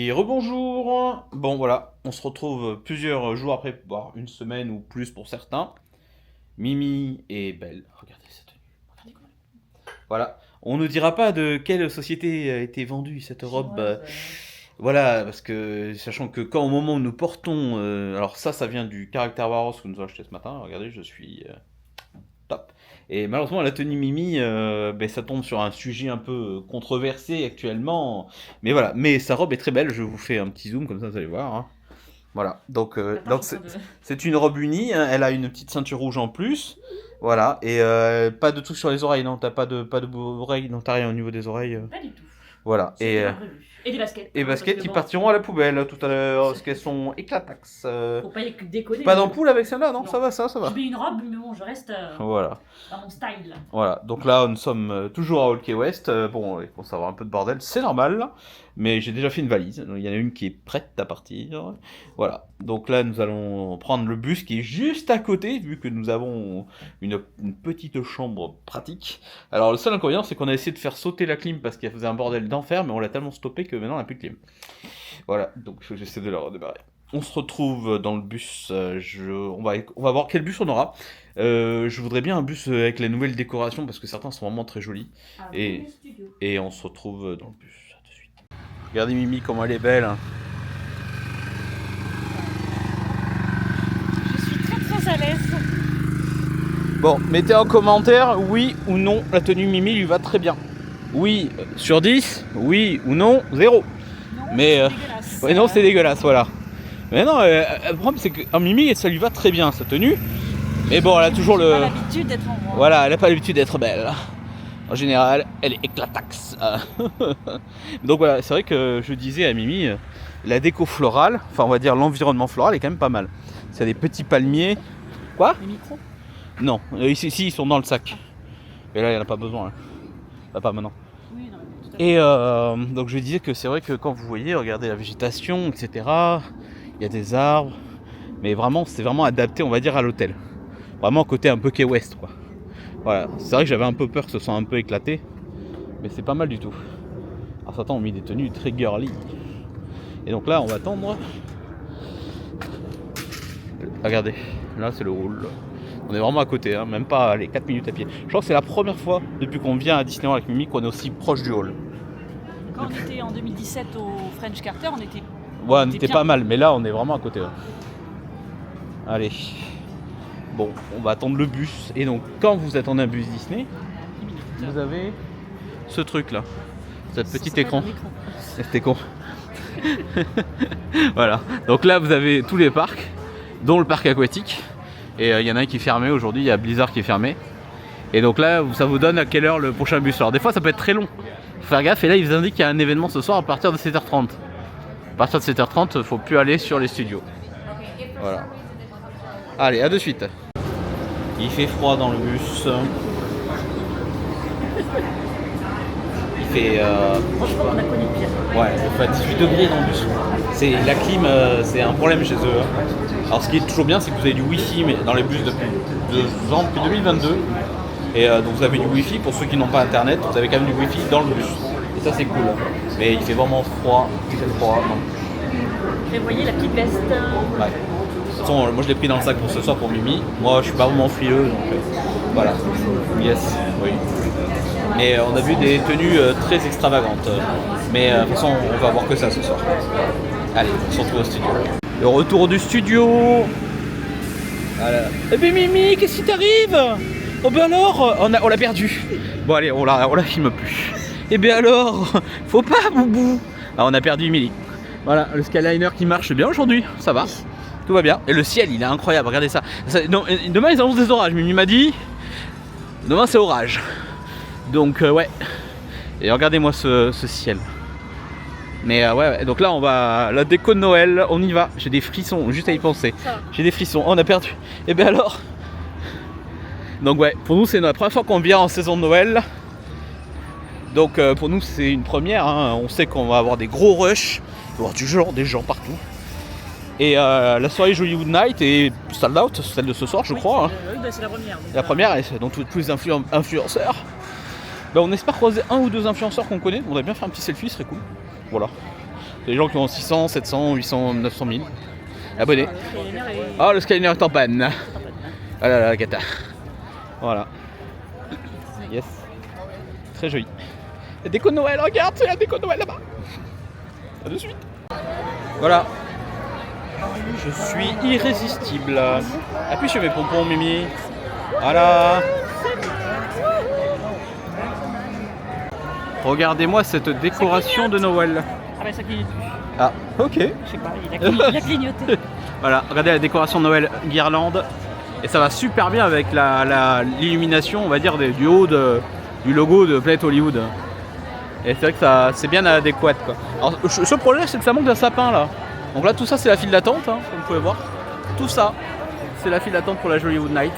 Et rebonjour. Bon voilà, on se retrouve plusieurs jours après, voire une semaine ou plus pour certains. Mimi est belle. Regardez cette tenue. Regardez comment elle est. Voilà. On ne dira pas de quelle société a été vendue cette robe. Voilà, parce que sachant que quand au moment où nous portons, alors ça vient du Caractère Waros que nous avons acheté ce matin. Regardez, je suis top. Et malheureusement, la tenue Mimi, ça tombe sur un sujet un peu controversé actuellement. Mais voilà, mais sa robe est très belle. Je vous fais un petit zoom comme ça, vous allez voir. Hein. Voilà, donc c'est une robe unie. Hein. Elle a une petite ceinture rouge en plus. Voilà, et pas de truc sur les oreilles. Non, t'as pas de oreilles. Non, t'as rien au niveau des oreilles. Pas du tout. Voilà, et des baskets. Et baskets qui partiront à la poubelle tout à l'heure, parce qu'elles sont éclataxes. Faut pas y déconner. Pas d'ampoule avec celle-là, non, non. Ça va. Je mets une robe, mais bon, je reste voilà. dans mon style. Voilà, donc là, nous sommes toujours à Old Key West. Bon, il faut savoir un peu de bordel, c'est normal. Mais j'ai déjà fait une valise. Il y en a une qui est prête à partir. Voilà, donc là, nous allons prendre le bus qui est juste à côté, vu que nous avons une petite chambre pratique. Alors, le seul inconvénient, c'est qu'on a essayé de faire sauter la clim parce qu'elle faisait un bordel d'enfer, mais on l'a tellement stoppé que maintenant, on n'a plus de clim. Voilà, donc j'essaie de la redémarrer. On se retrouve dans le bus. On va voir quel bus on aura. Je voudrais bien un bus avec les nouvelles décorations parce que certains sont vraiment très jolis. Et on se retrouve dans le bus tout de suite. Regardez Mimi comment elle est belle. Hein. Je suis très à l'aise. Bon, mettez en commentaire oui ou non la tenue Mimi lui va très bien. Oui sur 10, oui ou non 0. Non, mais c'est dégueulasse. Ouais, non, c'est dégueulasse, voilà. Mais non, le problème c'est qu'en Mimi ça lui va très bien sa tenue. Mais bon, elle a toujours Pas l'habitude d'être en roi. Voilà, elle n'a pas l'habitude d'être belle. En général, elle est éclataxe. Donc voilà, c'est vrai que je disais à Mimi, la déco florale, enfin on va dire l'environnement floral est quand même pas mal. C'est des petits palmiers. Quoi ? Les micros ? Non, ici ils sont dans le sac. Et là, il n'y en a pas besoin. Hein. Enfin, pas maintenant. Oui, non, tout à fait. Et donc je disais que c'est vrai que quand vous voyez, regardez la végétation, etc. Il y a des arbres. Mais vraiment, c'est vraiment adapté, on va dire, à l'hôtel. Vraiment côté un peu Key West, quoi. Voilà, c'est vrai que j'avais un peu peur que ce soit un peu éclaté, mais c'est pas mal du tout. Alors certains ont mis des tenues très girly. Et donc là, on va attendre. Regardez, là c'est le hall. On est vraiment à côté, hein, même pas les 4 minutes à pied. Je crois que c'est la première fois depuis qu'on vient à Disneyland avec Mimi qu'on est aussi proche du hall. Quand on était en 2017 au French Carter, on était... Ouais, on était pas mal, mais là on est vraiment à côté. Là. Allez. Bon, on va attendre le bus. Et donc, quand vous attendez un bus Disney, vous avez ce truc là, cette petit écran. C'était con. Voilà. Donc là, vous avez tous les parcs, dont le parc aquatique. Et il y en a un qui est fermé aujourd'hui. Il y a Blizzard qui est fermé. Et donc là, ça vous donne à quelle heure le prochain bus. Alors des fois, ça peut être très long. Faut faire gaffe. Et là, ils vous indiquent qu'il y a un événement ce soir à partir de 7h30. À partir de 7h30, faut plus aller sur les studios. Voilà. Allez, à de suite. Il fait froid dans le bus. Il fait. Franchement, on a connu pire. Ouais, il fait 18 degrés dans le bus. La clim, c'est un problème chez eux. Alors, ce qui est toujours bien, c'est que vous avez du Wi-Fi mais dans les bus depuis 2 ans, depuis 2022. Et donc, vous avez du Wi-Fi. Pour ceux qui n'ont pas internet, vous avez quand même du Wi-Fi dans le bus. Et ça, c'est cool. Mais il fait vraiment froid. Il fait froid. Prévoyez la petite veste. Ouais. De toute façon, moi je l'ai pris dans le sac pour ce soir pour Mimi. Moi je suis pas vraiment frileux donc voilà. Yes, oui. Mais on a vu des tenues très extravagantes. Mais de toute façon on va voir que ça ce soir. Allez, on se retrouve au studio. Le retour du studio. Voilà. Eh ben Mimi, qu'est-ce qui t'arrive? Oh ben alors, on l'a perdu. Bon allez, on la filme plus. Eh ben alors, faut pas boubou. Ah, on a perdu Emily. Voilà, le Skyliner qui marche bien aujourd'hui, ça va. Tout va bien. Et le ciel, il est incroyable, regardez ça. Non, demain, ils annoncent des orages. Mimi m'a dit, demain, c'est orage. Donc, ouais. Et regardez-moi ce ciel. Mais ouais, donc là, on va... La déco de Noël, on y va. J'ai des frissons, juste à y penser. J'ai des frissons. Oh, on a perdu. Et bien alors. Donc, ouais, pour nous, c'est la première fois qu'on vient en saison de Noël. Donc, pour nous, c'est une première. Hein. On sait qu'on va avoir des gros rushs. Il va y avoir des gens partout. Et la soirée Hollywood Night est sold out, celle de ce soir je crois. Hein. Oui, bah, c'est la première. La première, et donc tous les influenceurs. Bah, on espère croiser un ou deux influenceurs qu'on connaît. On va bien faire un petit selfie, ce serait cool. Voilà. Des gens qui ont 600, 700, 800, 900 000 abonnés. Ah, Ah, le Skyner est en panne. Ah là là, la cata. Voilà. Yes. Très joli. La déco de Noël, regarde, c'est la déco de Noël là-bas. À de suite. Voilà. Je suis irrésistible. Appuie sur mes pompons, Mimi. Voilà. Regardez-moi cette décoration de Noël. Ah bah ça clignote plus. Ah, ok. Je sais pas, il a clignoté. Voilà, regardez la décoration de Noël guirlande. Et ça va super bien avec l'illumination, on va dire, du logo de Planet Hollywood. Et c'est vrai que c'est bien adéquat, quoi. Alors, ce projet, c'est que ça manque d'un sapin là. Donc là, tout ça, c'est la file d'attente, hein, comme vous pouvez voir. Tout ça, c'est la file d'attente pour la Hollywood Night.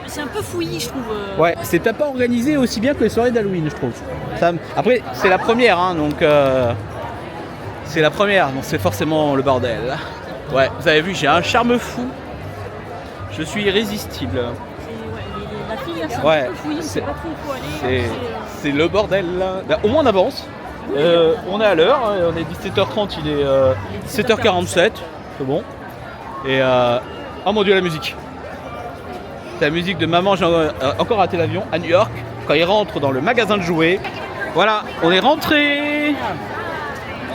C'est un peu fouillis, je trouve. Ouais, c'est peut-être pas organisé aussi bien que les soirées d'Halloween, je trouve. Après, c'est la première, hein, donc c'est la première, donc c'est forcément le bordel. Ouais, vous avez vu, j'ai un charme fou. Je suis irrésistible. La file, là, c'est Ouais, un peu fouillis, on sait pas trop où aller. C'est le bordel là. Bah, au moins on avance. On est à l'heure, hein, on est 17h30, il est 7h47, c'est bon. Et oh mon dieu, la musique. C'est la musique de Maman, j'ai encore raté l'avion à New York, quand il rentre dans le magasin de jouets. Voilà, on est rentré.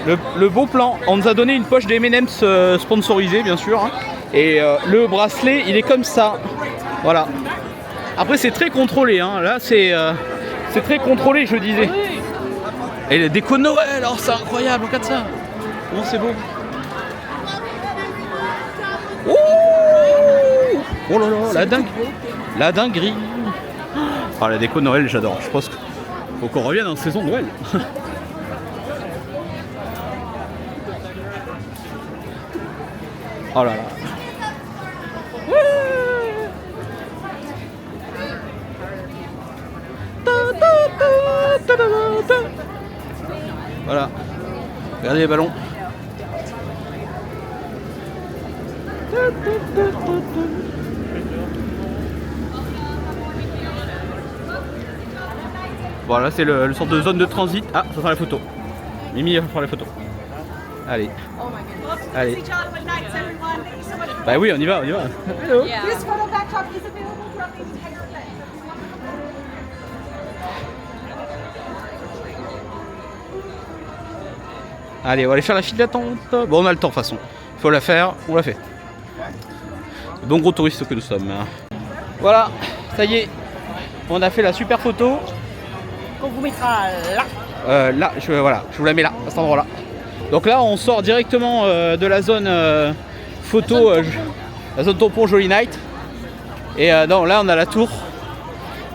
Le beau plan. On nous a donné une poche de M&M's sponsorisée, bien sûr. Hein. Et le bracelet, il est comme ça. Voilà. Après, c'est très contrôlé. Hein. Là, c'est très contrôlé, je disais. Et les déco de Noël, oh, c'est incroyable, regarde ça. Comment c'est beau. Oh là là, la dinguerie. Ah, la déco de Noël, j'adore. Je pense qu'il faut qu'on revienne en saison de Noël. Oh là là. Voilà. Regardez les ballons. Voilà, c'est le sorte de zone de transit. Ah, ça sera la photo. Mimi va faire la photo. Allez. Allez. Bah oui, on y va, on y va. Hello. This photo backdrop is available throughout the entire event. Allez, on va aller faire la file d'attente. Bon, on a le temps de toute façon. Il faut la faire, on l'a fait. Bon gros touristes que nous sommes. Voilà, ça y est. On a fait la super photo. Qu'on vous mettra là. Là, je vous la mets là, à cet endroit-là. Donc là, on sort directement de la zone photo, la zone tampon Jolly Night. Et non, là, on a la tour.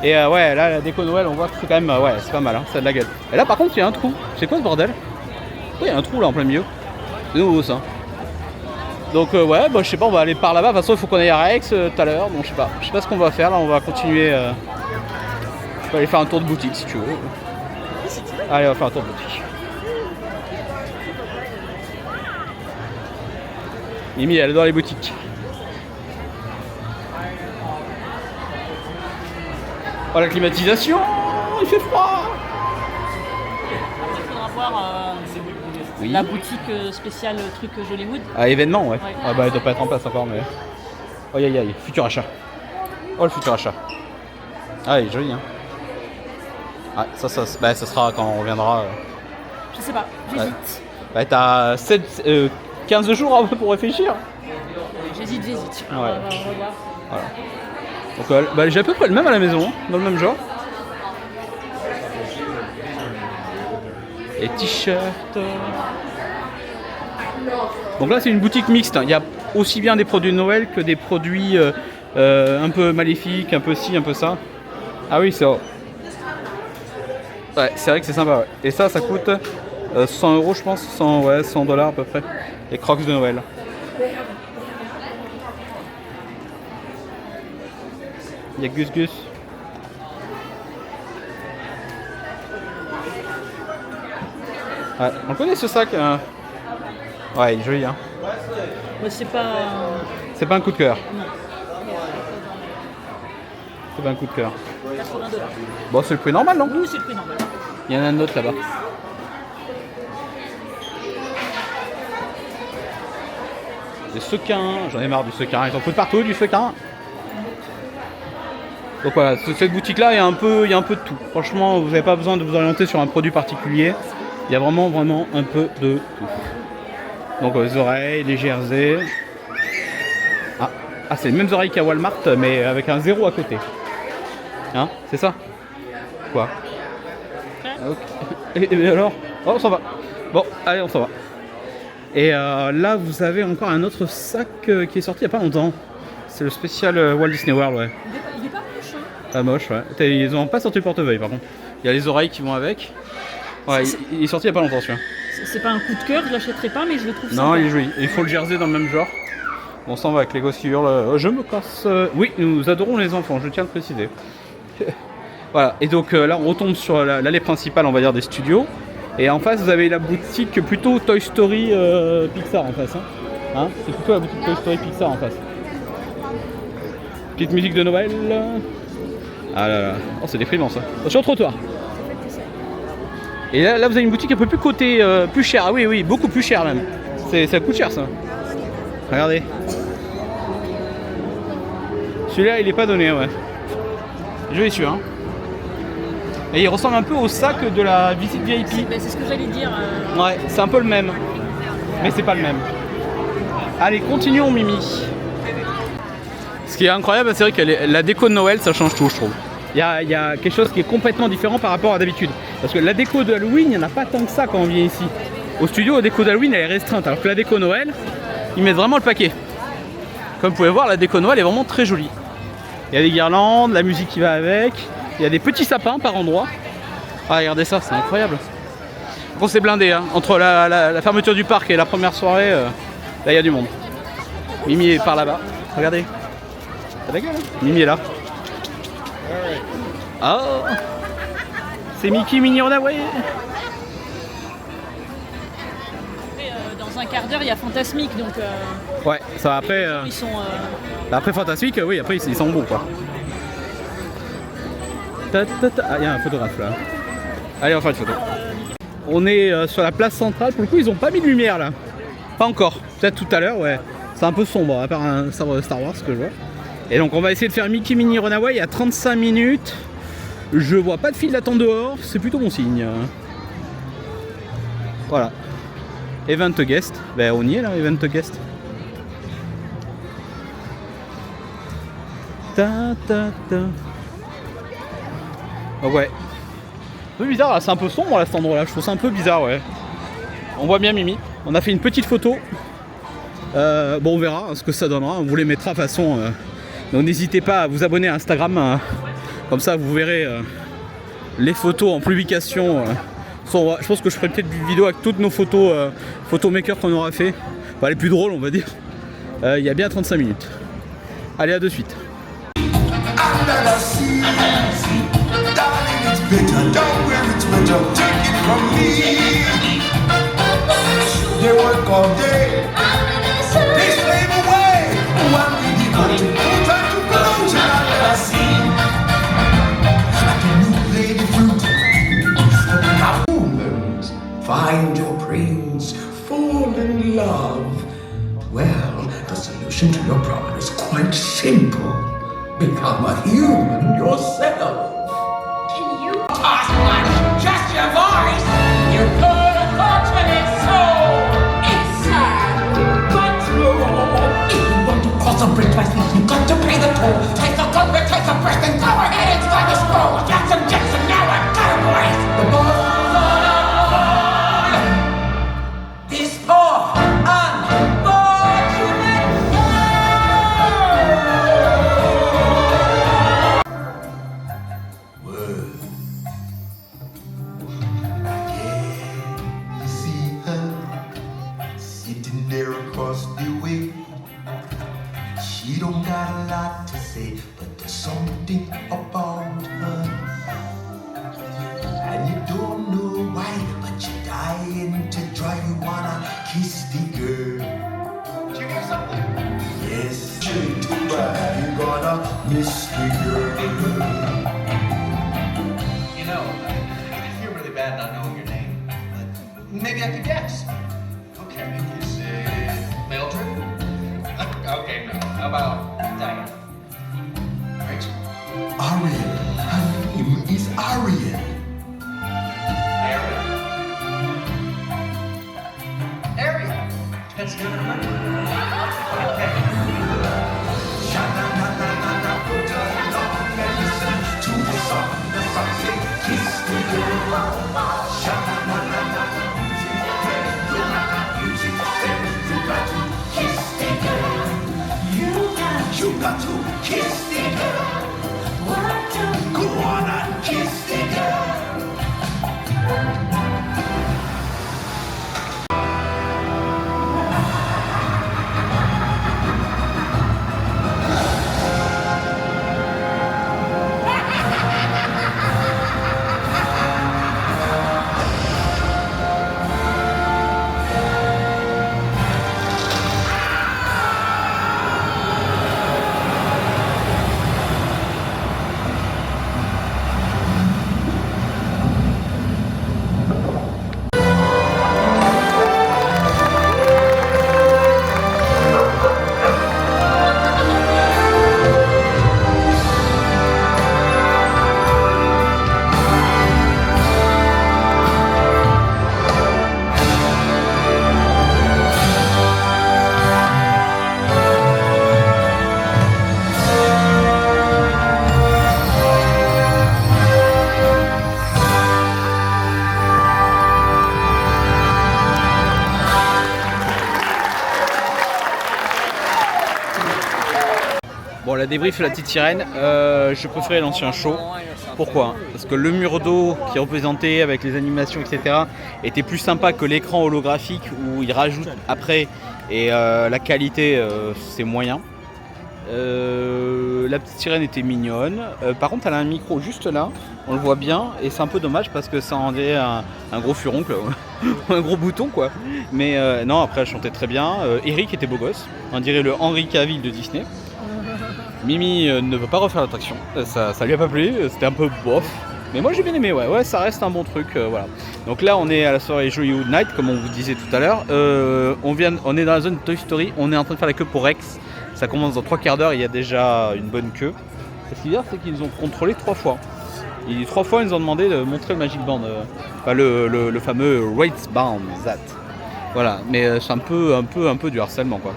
Et ouais, là, la déco Noël, on voit que c'est quand même, ouais, c'est pas mal, hein, ça a de la gueule. Et là, par contre, il y a un trou. C'est quoi ce bordel? Oui, il y a un trou là en plein milieu. C'est nouveau ça. Donc ouais, bah, je sais pas, on va aller par là-bas. De toute façon, il faut qu'on aille à Rex tout à l'heure. Donc je sais pas ce qu'on va faire là. On va continuer. Je vais aller faire un tour de boutique si tu veux. Allez, on va faire un tour de boutique. Mimi, elle est dans les boutiques. Oh, la climatisation, il fait froid. Il faudra voir Oui. la boutique spéciale truc Jollywood. Ah, événement, ouais. Ouais. Ah bah, elle doit pas être en place encore, mais. Oh, aïe aïe aïe, futur achat. Oh, le futur achat. Ah, il est joli, hein. Ah, ça sera quand on reviendra. Je sais pas, j'hésite. Bah, t'as 15 jours un peu pour réfléchir. J'hésite. Ouais. On va voir. Voilà. Donc, bah, j'ai à peu près le même à la maison, hein, dans le même genre. Et t-shirts. Donc là, c'est une boutique mixte. Il y a aussi bien des produits de Noël que des produits un peu maléfiques, un peu ci, un peu ça. Ah oui, c'est vrai. Ouais, c'est vrai que c'est sympa. Ouais. Et ça coûte 100 €, je pense. 100 $, à peu près. Les crocs de Noël. Il y a Gus Gus. Ouais, on le connaît ce sac. Ouais, il est joli, hein. Mais c'est pas. C'est pas un coup de cœur. C'est pas un coup de cœur. 82 $. Bon, c'est le prix normal, non? Oui, c'est le prix normal. Il y en a un autre là-bas. des sequins, j'en ai marre du sequin, ils en foutent partout du sequin. Donc voilà, cette boutique-là, il y a un peu de tout. Franchement, vous n'avez pas besoin de vous orienter sur un produit particulier. Il y a vraiment un peu de tout. Donc les oreilles, les jersey. Ah, c'est les mêmes oreilles qu'à Walmart, mais avec un 0 à côté. Hein, c'est ça? Quoi? Okay. Et alors? Oh, on s'en va. Bon, allez, on s'en va. Et là, vous avez encore un autre sac qui est sorti il n'y a pas longtemps. C'est le spécial Walt Disney World, ouais. Il est pas moche, hein. Ah, moche, ouais. Ils n'ont pas sorti le portefeuille, par contre. Il y a les oreilles qui vont avec. Ouais, il est sorti il n'y a pas longtemps, celui-là. C'est pas un coup de cœur, je l'achèterai pas, mais je le trouve sympa. Non, il est joli. Il faut le jersey dans le même genre. On s'en va avec les gosses qui hurlent. Je me casse. Oui, nous adorons les enfants, je tiens à le préciser. Voilà, et donc là, on retombe sur l'allée principale, on va dire, des studios. Et en face, vous avez la boutique plutôt Toy Story Pixar en face. Hein, c'est plutôt la boutique Toy Story Pixar en face. Petite musique de Noël. Ah là là. Oh, c'est déprimant ça. Sur le trottoir. Et là, vous avez une boutique un peu plus cotée, plus chère. Ah oui, oui, beaucoup plus chère même. Ça coûte cher ça. Regardez. Celui-là, il est pas donné, ouais. Joli celui-là. Hein. Et il ressemble un peu au sac de la visite VIP. C'est ce que j'allais dire. Ouais, c'est un peu le même. Mais c'est pas le même. Allez, continuons Mimi. Ce qui est incroyable, c'est vrai que la déco de Noël, ça change tout, je trouve. Il y a quelque chose qui est complètement différent par rapport à d'habitude. Parce que la déco de Halloween, il n'y en a pas tant que ça quand on vient ici. Au studio, la déco d'Halloween, elle est restreinte. Alors que la déco Noël, ils mettent vraiment le paquet. Comme vous pouvez voir, la déco Noël est vraiment très jolie. Il y a des guirlandes, la musique qui va avec. Il y a des petits sapins par endroit. Ah, regardez ça, c'est incroyable. Bon, c'est blindé, hein. Entre la fermeture du parc et la première soirée, là, il y a du monde. Mimi est par là-bas. Regardez. T'as la gueule, hein. Mimi est là. Oh, c'est Mickey, Minnie, Runaway. Dans un quart d'heure, il y a Fantasmique, donc... Ouais, ça va après... Ils sont... Après Fantasmique, oui, après ils sont bons, quoi. Ah, il y a un photographe, là. Allez, on va faire une photo. On est sur la place centrale. Pour le coup, ils ont pas mis de lumière, là. Pas encore. Peut-être tout à l'heure, ouais. C'est un peu sombre, à part un Star Wars, ce que je vois. Et donc, on va essayer de faire Mickey, Minnie, Runaway. Il y a 35 minutes. Je vois pas de file d'attente dehors. C'est plutôt bon signe. Voilà. Event guest. Ben, on y est, là, event guest. Ta ta ta. Oh ouais. Un peu bizarre, là, c'est un peu sombre là, cet endroit là, je trouve ça un peu bizarre, ouais. On voit bien Mimi, on a fait une petite photo. Bon, on verra ce que ça donnera, on vous les mettra de toute façon. Donc n'hésitez pas à vous abonner à Instagram, comme ça vous verrez les photos en publication. Je pense que je ferai peut-être une vidéo avec toutes nos photos, photomakers qu'on aura fait. Enfin, les plus drôles, on va dire. Il y a bien 35 minutes. Allez, à de suite. Bitter, don't wear it winter, take it from me. They work all day, they slave away. One day they go to full time to close and I never see. Like a new lady fruit, now humans, find your prince, fall in love. Well, the solution to your problem is quite simple. Become a human yourself. Toss much, just your voice. You put a fortunate soul. It's sad, but true. If you want to cross a bridge by feet, you got to pay the toll. Take the culprit, take the breath, and go ahead and start the scroll. Jackson, now I got a voice. The ball on this poor, unfortunate world. Sitting there across the way. She don't got a lot to say, but there's something about her. And you don't know why, but you're dying to try. You wanna kiss the girl. Did you get something? Yes, too bad you gonna miss the girl. You know, I feel really bad not knowing your name, but maybe I could guess. Okay, is it Mildred? You got to kiss the girl. Go on and kiss the girl. Bon, la débrief la petite sirène, je préférais l'ancien show. Pourquoi? Parce que le mur d'eau qui est représenté avec les animations, etc., était plus sympa que l'écran holographique où ils rajoutent après et la qualité c'est moyen. La petite sirène était mignonne. Par contre, elle a un micro juste là, on le voit bien, et c'est un peu dommage parce que ça rendait un gros furoncle, un gros bouton quoi. Mais non, après elle chantait très bien. Eric était beau gosse, on dirait le Henry Cavill de Disney. Mimi ne veut pas refaire l'attraction, ça lui a pas plu, c'était un peu bof. Mais moi j'ai bien aimé, ouais, ça reste un bon truc, voilà. Donc là on est à la soirée Jollywood Night, comme on vous disait tout à l'heure. On est dans la zone Toy Story, on est en train de faire la queue pour Rex. Ça commence dans 3 quarts d'heure, il y a déjà une bonne queue. Ce qui est bien, c'est qu'ils ont contrôlé 3 fois. 3 fois ils nous ont demandé de montrer le Magic Band, le fameux Rates Band, that. Voilà, mais c'est un peu du harcèlement quoi.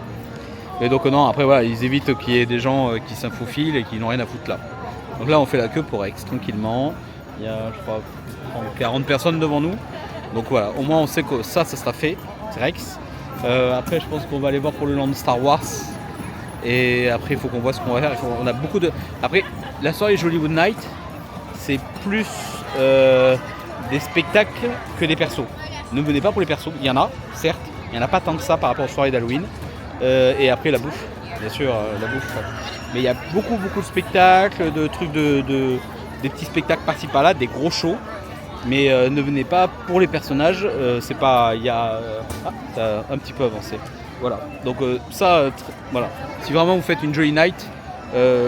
Et donc non, après voilà, ils évitent qu'il y ait des gens qui s'infaufilent et qui n'ont rien à foutre là. Donc là on fait la queue pour Rex tranquillement. Il y a je crois 40 personnes devant nous. Donc voilà, au moins on sait que ça sera fait, c'est Rex. Après je pense qu'on va aller voir pour le land Star Wars. Et après il faut qu'on voit ce qu'on va faire. On a beaucoup de. Après la soirée Jollywood Night, c'est plus des spectacles que des persos. Ne venez pas pour les persos, il y en a, certes, il n'y en a pas tant que ça par rapport aux soirées d'Halloween. Et après la bouffe, bien sûr, la bouffe. Mais il y a beaucoup de spectacles, de trucs des petits spectacles par-ci par-là, des gros shows. Mais ne venez pas pour les personnages, c'est pas. Il y a. T'as un petit peu avancé. Voilà. Donc voilà. Si vraiment vous faites une Jolly Night,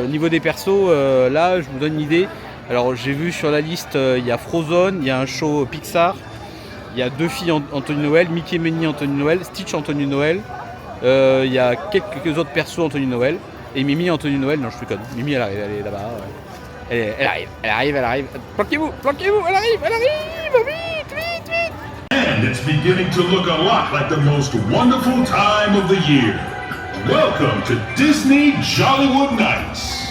niveau des persos, là je vous donne une idée. Alors j'ai vu sur la liste, il y a Frozen, il y a un show Pixar, il y a 2 filles Anthony Noël, Mickey et Minnie Anthony Noël, Stitch Anthony Noël. Il y a quelques autres persos Anthony Noël et Mimi Anthony Noël. Non, je suis conne. Mimi elle arrive, elle est là-bas. Elle arrive. Planquez-vous, elle arrive, vite. And it's beginning to look a lot like the most wonderful time of the year. Welcome to Disney Jollywood Nights.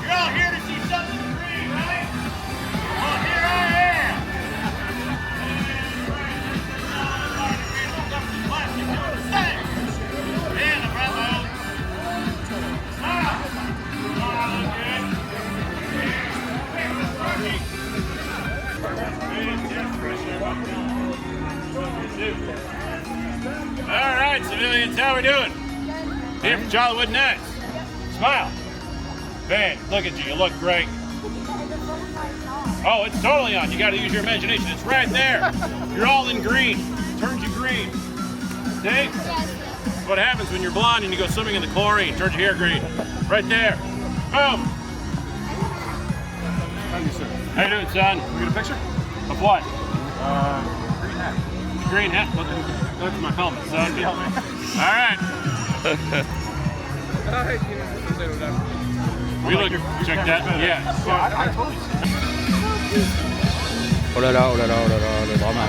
You're all here to see something free, right? Well, here I am. And I brought my own. All right, civilians, how we doing? Here for Jollywood Nights. Smile. Ben, look at you. You look great. Oh, it's totally on. You got to use your imagination. It's right there. You're all in green. Turns you green. See? That's what happens when you're blonde and you go swimming in the chlorine. Turns your hair green. Right there. Boom. How you doing, son? We get a picture? Of what? Green hat. Green hat? Look at my helmet, son. All right. We look. Check that. Yeah. Oh là là, oh là là, oh là là, le drama.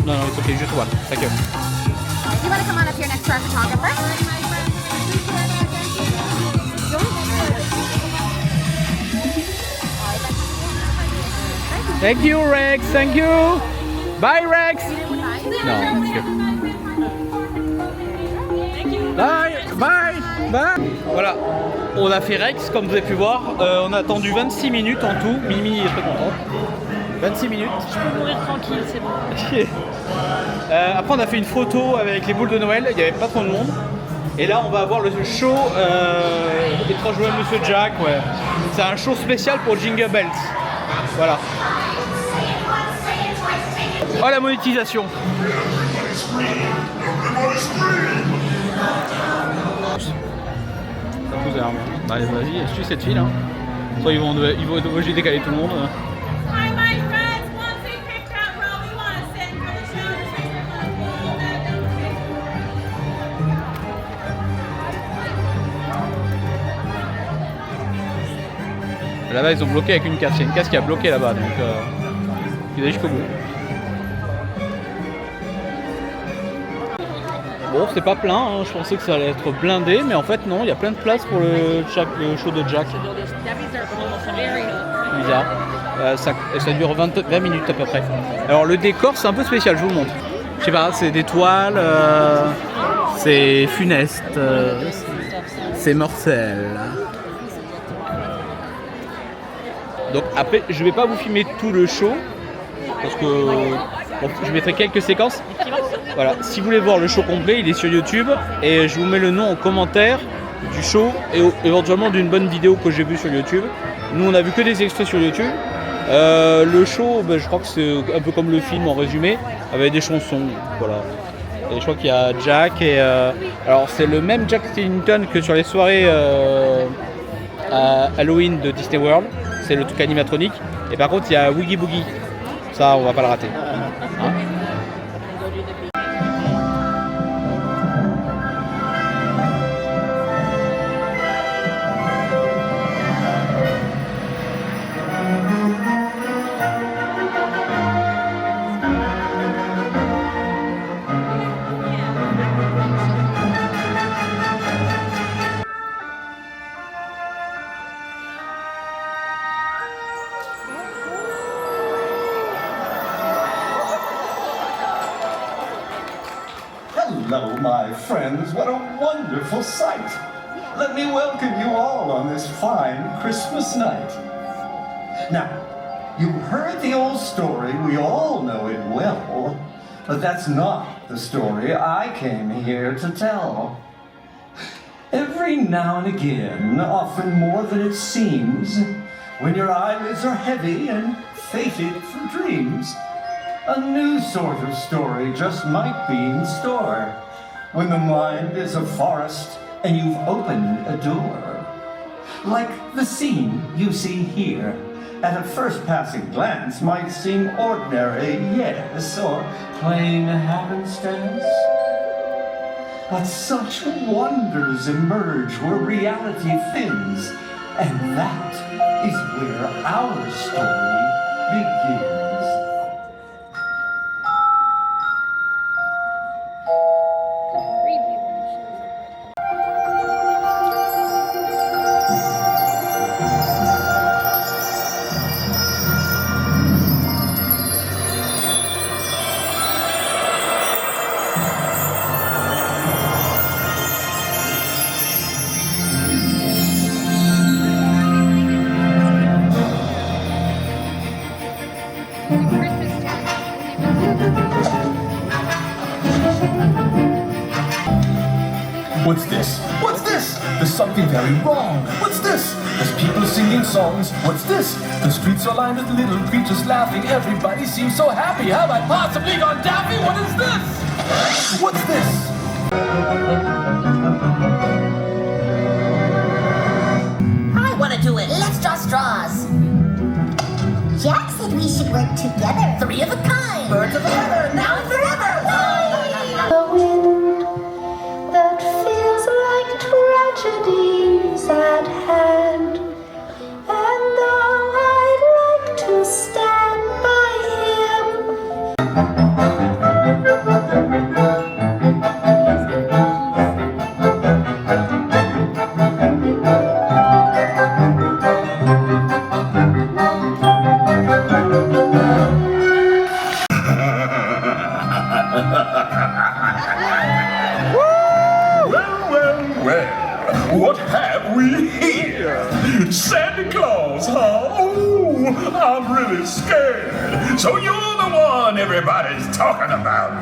No, no, it's okay, just one. Thank you. You want to come on up here next to our photographer? Thank you, Rex. Thank you. Bye, Rex. No, thank you. Bye, bye, bye. Voilà. On a fait Rex, comme vous avez pu voir. On a attendu 26 minutes en tout. Mimi est très contente. 26 minutes. Je peux mourir tranquille, c'est bon. Après, on a fait une photo avec les boules de Noël. Il n'y avait pas trop de monde. Et là, on va avoir le show Étrange Noël Monsieur Jack. Ouais. C'est un show spécial pour Jingle Bells. Voilà. Oh, la monétisation. Allez, vas-y, suis cette file. Hein. Soit ils vont être obligés de décaler tout le monde. Hi, my friends. Once we picked out row we want to sit for the show. Là-bas, ils ont bloqué avec une casse. Il y a une casse qui a bloqué là-bas. Donc, il est jusqu'au bout. Bon, c'est pas plein, hein. Je pensais que ça allait être blindé, mais en fait non, il y a plein de place pour le show de Jack. Bizarre. Ça dure 20 minutes à peu près. Alors le décor c'est un peu spécial, je vous le montre. Je sais pas, c'est des toiles, c'est funeste, c'est mortel. Donc après, je vais pas vous filmer tout le show, parce que bon, je mettrai quelques séquences. Voilà, si vous voulez voir le show complet, il est sur YouTube et je vous mets le nom en commentaire du show et éventuellement d'une bonne vidéo que j'ai vue sur YouTube. Nous on a vu que des extraits sur YouTube. Le show, je crois que c'est un peu comme le film en résumé, avec des chansons. Voilà. Et je crois qu'il y a Jack et alors c'est le même Jack Skellington que sur les soirées à Halloween de Disney World. C'est le truc animatronique. Et par contre il y a Woogie Boogie. Ça on va pas le rater. Hein? Hello, my friends. What a wonderful sight. Let me welcome you all on this fine Christmas night. Now, you've heard the old story. We all know it well. But that's not the story I came here to tell. Every now and again, often more than it seems, when your eyelids are heavy and fated for dreams, a new sort of story just might be in store. When the mind is a forest and you've opened a door. Like the scene you see here, at a first passing glance might seem ordinary, yes, or plain happenstance. But such wonders emerge where reality thins, and that is where our story begins. What's this? What's this? There's something very wrong. What's this? There's people singing songs. What's this? The streets are lined with little creatures laughing. Everybody seems so happy. Have I possibly gone daffy? What is this? What's this? I want to do it. Let's draw straws. Jack said we should work together. 3 of a kind. Birds of a feather. Now and forever. The wind that feels like tragedies at hand. And though I'd like to stand by him, What have we here? Santa Claus, huh? Oh, I'm really scared. So you're the one everybody's talking about.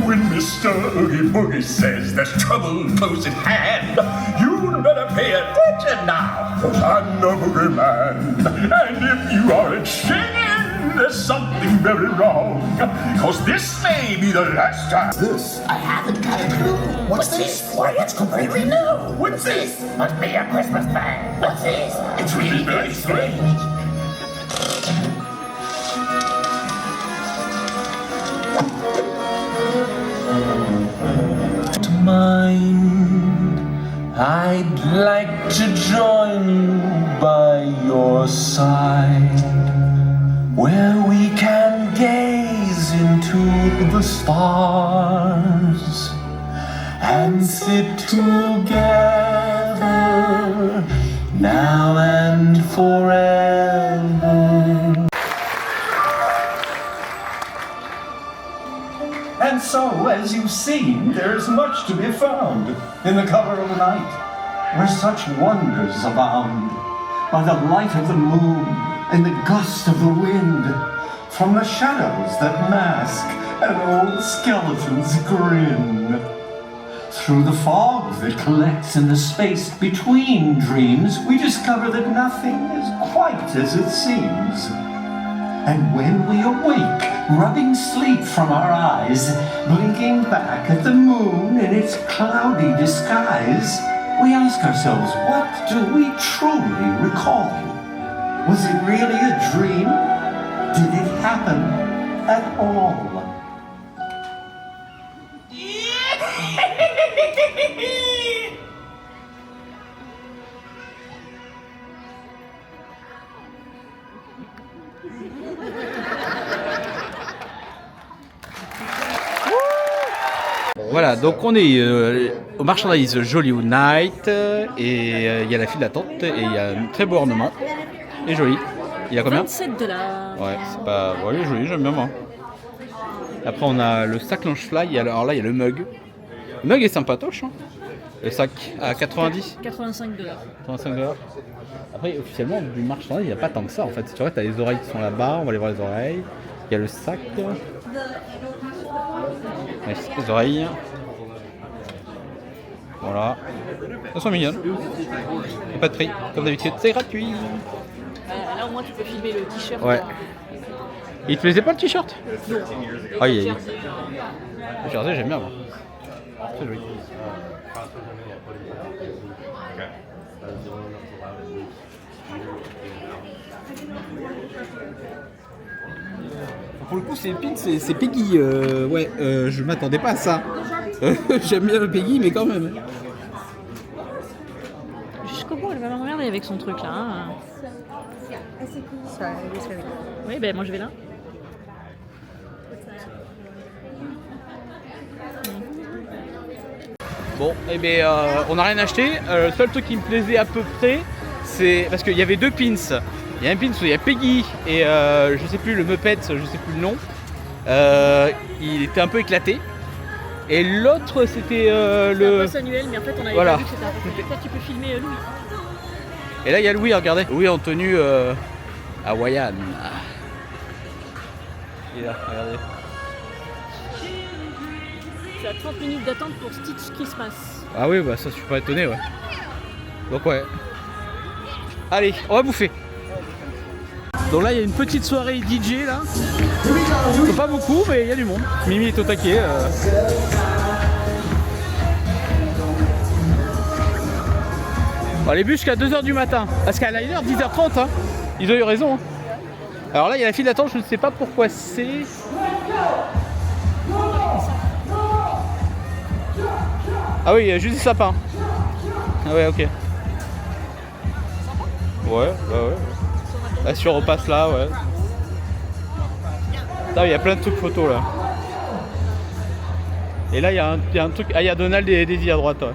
When Mr. Oogie Boogie says there's trouble close at hand, you'd better pay attention now, 'cause I'm the boogeyman. And if you aren't singing, there's something very wrong, 'cause this may be the last time. This? I haven't got a clue. What's this? Why, it's completely new. What's this? Must be a Christmas thing. What's this? It's really very strange. Mind, I'd like to join you by your side, where we can gaze into the stars and sit together now and forever. And so, as you've seen, there is much to be found in the cover of the night, where such wonders abound. By the light of the moon and the gust of the wind, from the shadows that mask an old skeleton's grin. Through the fog that collects in the space between dreams, we discover that nothing is quite as it seems. And when we awake, rubbing sleep from our eyes, blinking back at the moon in its cloudy disguise, we ask ourselves, what do we truly recall? Was it really a dream? Did it happen at all? Voilà, donc on est au Marchandise Jollywood Night et il y a la file d'attente et il y a un très beau ornement. Il est joli. Il y a combien? $27. Ouais, c'est pas. Ouais, il est joli, j'aime bien moi. Après on a le sac Lance-Fly, alors là il y a le mug. Le mug est sympatoche, hein. Le sac à 90 $85. 85$. Après officiellement du Marchandise il n'y a pas tant que ça en fait. Tu vois, t'as les oreilles qui sont là-bas, on va aller voir les oreilles. Il y a le sac. Les oreilles. Voilà. Elles sont mignonnes. Il n'y a pas de prix, comme d'habitude, c'est gratuit. Là au moins tu peux filmer le t-shirt. Ouais. Il te plaisait pas le t-shirt? Non. Ah, le jersey, j'aime bien moi. C'est joli. Pour le coup, c'est Pins, c'est Peggy. Ouais, je m'attendais pas à ça. J'aime bien le Peggy, mais quand même. Jusqu'au bout, elle va m'emmerder avec son truc là. Hein. Oui, ben moi je vais là. Bon, et bien, on n'a rien acheté. Le seul truc qui me plaisait à peu près, c'est parce qu'il y avait deux pins. Il y a un pins où il y a Peggy et je sais plus le Muppet, je sais plus le nom. Il était un peu éclaté. Et l'autre c'était le. C'est un poste annuel, mais en fait on avait voilà. pas vu que c'était un peu. Peut-être tu peux filmer Louis. Et là, il y a Louis, regardez. Louis en tenue hawaïenne. Il est là, regardez. Tu as 30 minutes d'attente pour Stitch Christmas. Ah oui, bah ça, je suis pas étonné, ouais. Donc ouais. Allez, on va bouffer. Donc là, il y a une petite soirée DJ là. Pas beaucoup, mais il y a du monde. Mimi est au taquet. Bon, les bus jusqu'à 2h du matin. Parce qu'à l'heure 10h30, hein. Ils ont eu raison. Hein. Alors là, il y a la file d'attente, je ne sais pas pourquoi c'est. Ah oui, il y a juste des sapins. Ah ouais, ok. Ouais, bah ouais. Là, si on repasse là, ouais. Là, il y a plein de trucs photos là. Et là, il y a un truc. Ah, il y a Donald et Daisy à droite. Ouais.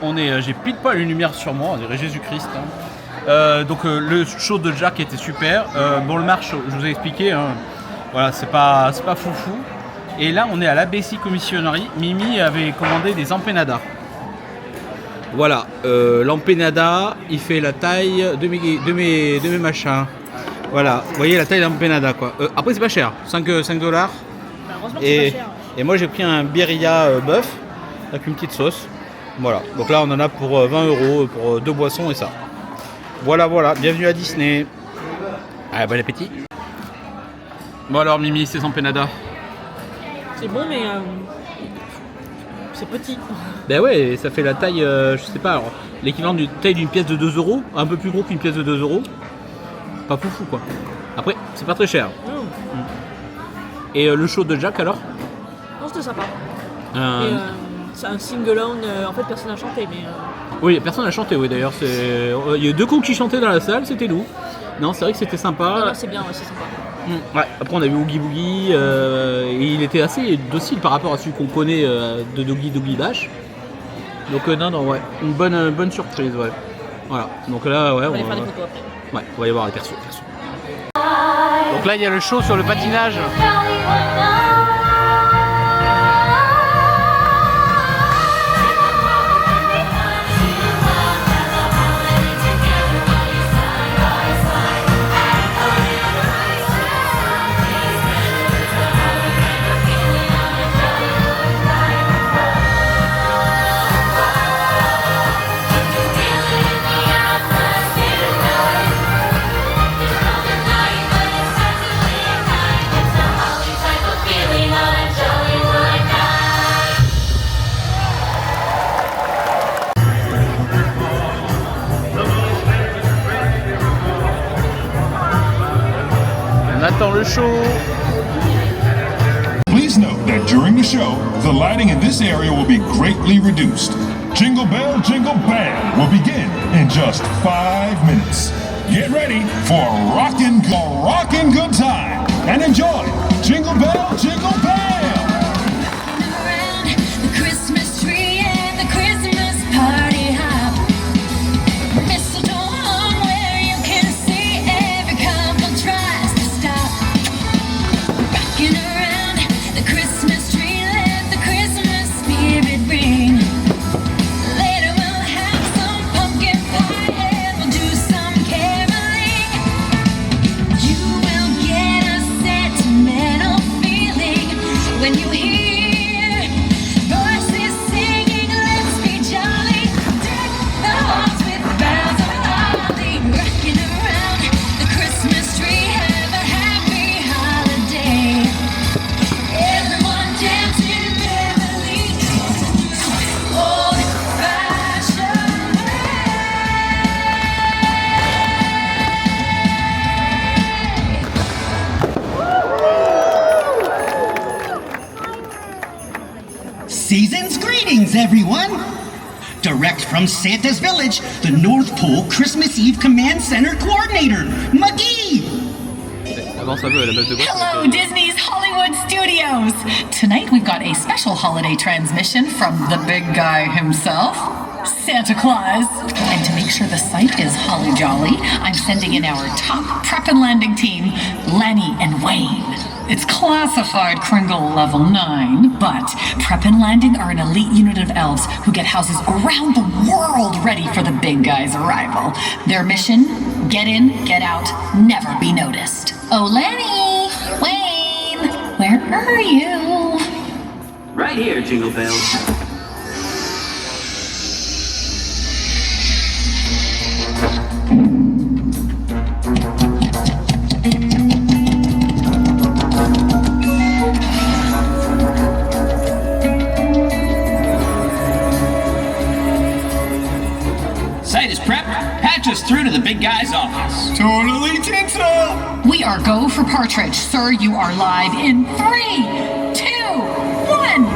On est, j'ai pile pas une lumière sur moi, on dirait Jésus-Christ. Hein. Donc le show de Jack était super. Bon, le marche, je vous ai expliqué. Hein. Voilà, c'est pas foufou. Et là, on est à l'ABC Commissionnerie. Mimi avait commandé des empanadas. Voilà, l'empanada, il fait la taille de mes machins. Voilà, vous voyez la taille d'empanada quoi. Après, c'est pas cher, 5 $. Bah, heureusement que c'est pas cher. Et moi, j'ai pris un birria bœuf avec une petite sauce. Voilà, donc là, on en a pour 20 € pour 2 boissons et ça. Voilà, bienvenue à Disney. Ah, bon appétit. Bon alors, Mimi, c'est empanadas. C'est bon, mais c'est petit. Ben ouais, ça fait la taille, je sais pas, l'équivalent d'une taille d'une pièce de 2 €, un peu plus gros qu'une pièce de 2 €. Pas foufou quoi. Après, c'est pas très cher. Et le show de Jack alors? Non, c'était sympa. C'est un sing-along, en fait personne n'a chanté, mais... Oui, personne n'a chanté, oui d'ailleurs. Il y a eu 2 cons qui chantaient dans la salle, c'était nous. Non, c'est vrai que c'était sympa. Non, c'est bien, ouais, c'est sympa. Ouais. Après on a vu Oogie Boogie, et il était assez docile par rapport à celui qu'on connaît de Doggy Bash. Donc non, ouais, une bonne surprise, ouais. Voilà, donc là, ouais, on va aller faire des photos après. Ouais, on va y voir les persos. Donc là, il y a le show sur le patinage. On attend le show. Please note that during the show, the lighting in this area will be greatly reduced. Jingle Bell, Jingle Band will begin in just 5 minutes. Get ready for a rockin' good time and enjoy Jingle Bell, Jingle Band. Around the Christmas tree and the Christmas party hop. Mistletoe hung where you can see every couple tries to stop. Rocking around the Christmas tree, let the Christmas spirit ring. Later we'll have some pumpkin pie and we'll do some caroling. You will get a sentimental feeling when you hear voices singing, let's be jolly. Deck the halls with boughs of holly. Rocking around the Christmas tree, have a happy holiday. Everyone dancing merrily, old-fashioned way. Season's greetings, everyone! Direct from Santa's Village, the North Pole Christmas Eve Command Center Coordinator, McGee! Avance un peu, la base de Hello, Disney's Hollywood Studios! Tonight we've got a special holiday transmission from the big guy himself, Santa Claus. And to make sure the site is holly jolly, I'm sending in our top prep and landing team, Lenny and Wayne. It's classified Kringle level 9, but Prep and Landing are an elite unit of elves who get houses around the world ready for the big guy's arrival. Their mission? Get in, get out, never be noticed. Oh, Lanny! Wayne! Where are you? Right here, Jingle Bells. Site is prepped. Patch us through to the big guy's office. Totally tinsel! We are go for Partridge. Sir, you are live in 3, 2, 1!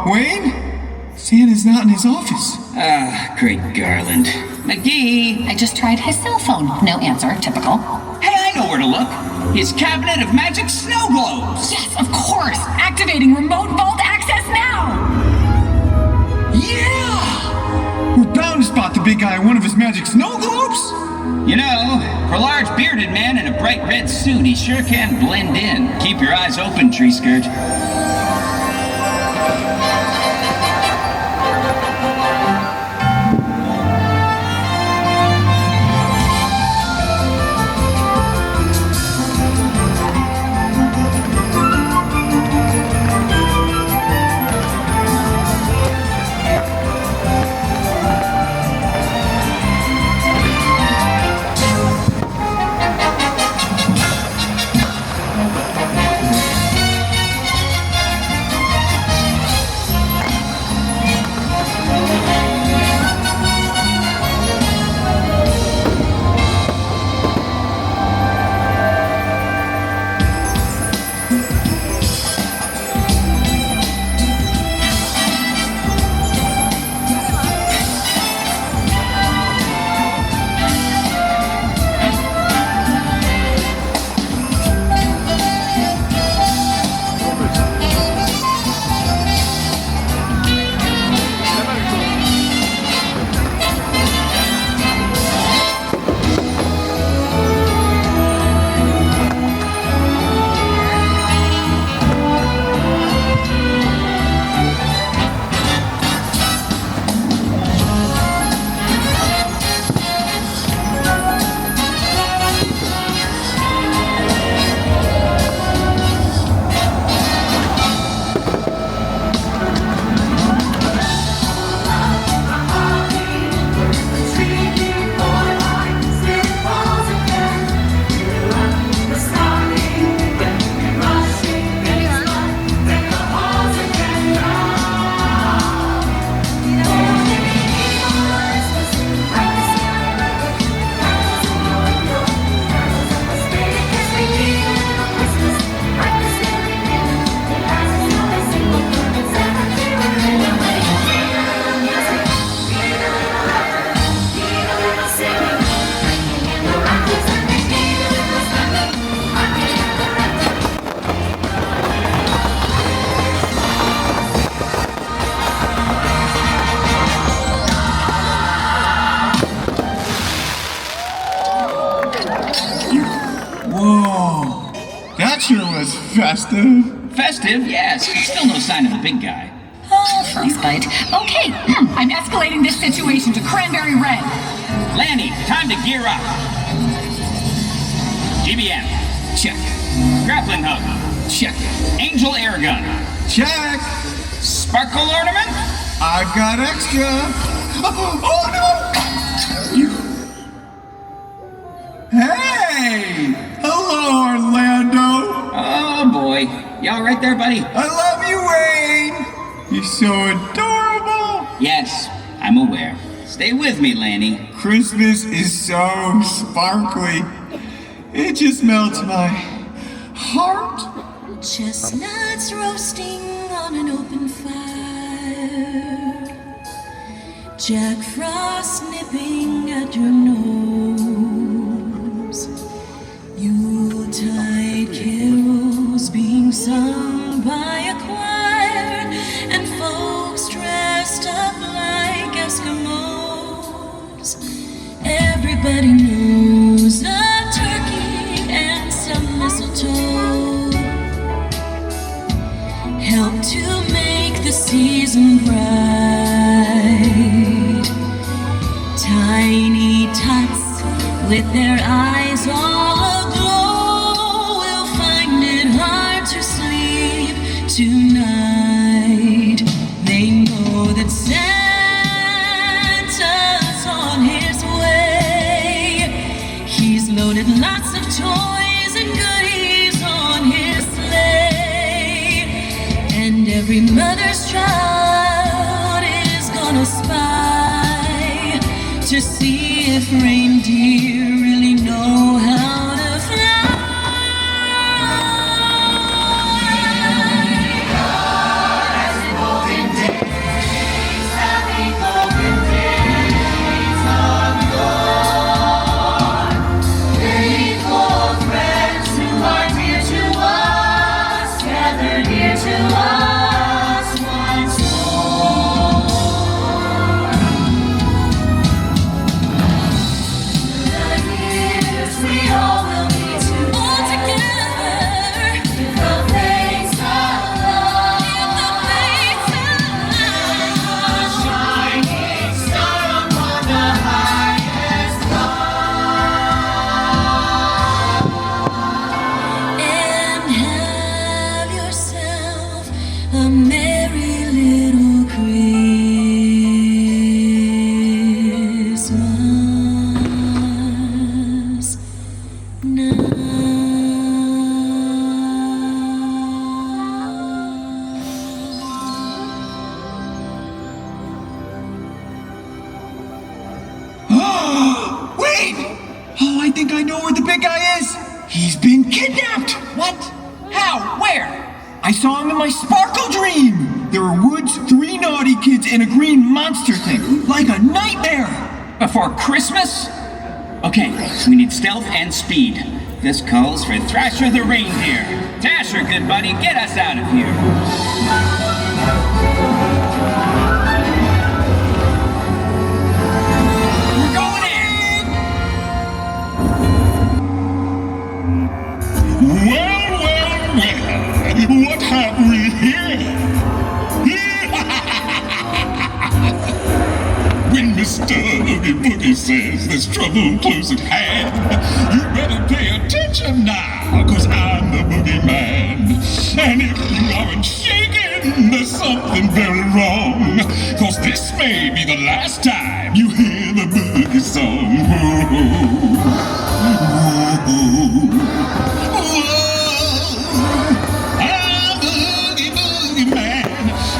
Wayne? Santa's not in his office. Ah, great Garland. McGee! I just tried his cell phone. No answer. Typical. Hey, I know where to look. His cabinet of magic snow globes. Yes, of course! Activating remote vault access now! Yeah! We're bound to spot the big guy in one of his magic snow globes! You know, for a large bearded man in a bright red suit, he sure can blend in. Keep your eyes open, tree skirt. Whoa. That sure was festive. Festive, yes. Still no sign of the big guy. Oh, frostbite. Okay, I'm escalating this situation to cranberry red. Lanny, time to gear up. GBM. Check. Grappling hook. Check. Angel air gun. Check. Sparkle ornament? I've got extra. Oh no! Hey! Hello, Orlando. Oh boy. You all right there, buddy? I love you, Wayne. You're so adorable. Yes, I'm aware. Stay with me, Lanny. Christmas is so sparkly. It just melts my heart. Chestnuts roasting on an open fire. Jack Frost nipping at your nose. Yuletide carols being sung by a choir, and folks dressed up like Eskimos. Everybody everybody knows a turkey and some mistletoe help to make the season bright. Tiny tots with their eyes all aglow will find it hard to sleep tonight. They know that Santa's on his way. He's loaded lots of toys and goodies on his sleigh. And every mother's child is gonna spy to see if reindeer really know how to fly. Wait! Oh, I think I know where the big guy is. He's been kidnapped. What? How? Where? I saw him in my sparkle dream. There were woods, 3 naughty kids, and a green monster thing, like a nightmare. Before Christmas? Okay, we need stealth and speed. This calls for Thrasher the reindeer. Dasher, good buddy, get us out of here. We're going in! Well, what have we here? When Mr. Oogie Boogie says there's trouble close at hand, you better pay attention now, 'cause I'm the boogeyman. And if you aren't shaking, there's something very wrong, 'cause this may be the last time you hear the boogie song. I'm the Oogie Boogie Man.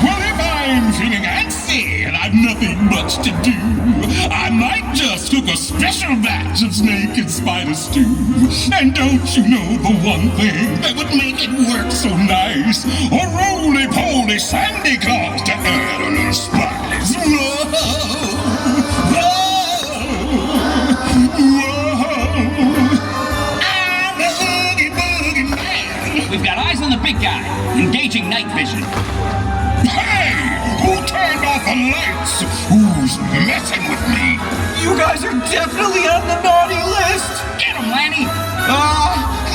Well, if I'm feeling antsy and I've nothing much to do, I might just cook a special batch of snake and spider stew. And don't you know the one thing that would make it work so nice? A roly-poly Sandy Claus to add a little spice. Whoa, I'm the Oogie Boogie Man. We've got eyes on the big guy, engaging night vision. Hey! Who turned off the lights? Who's messing with me? You guys are definitely on the naughty list. Get him, Lanny!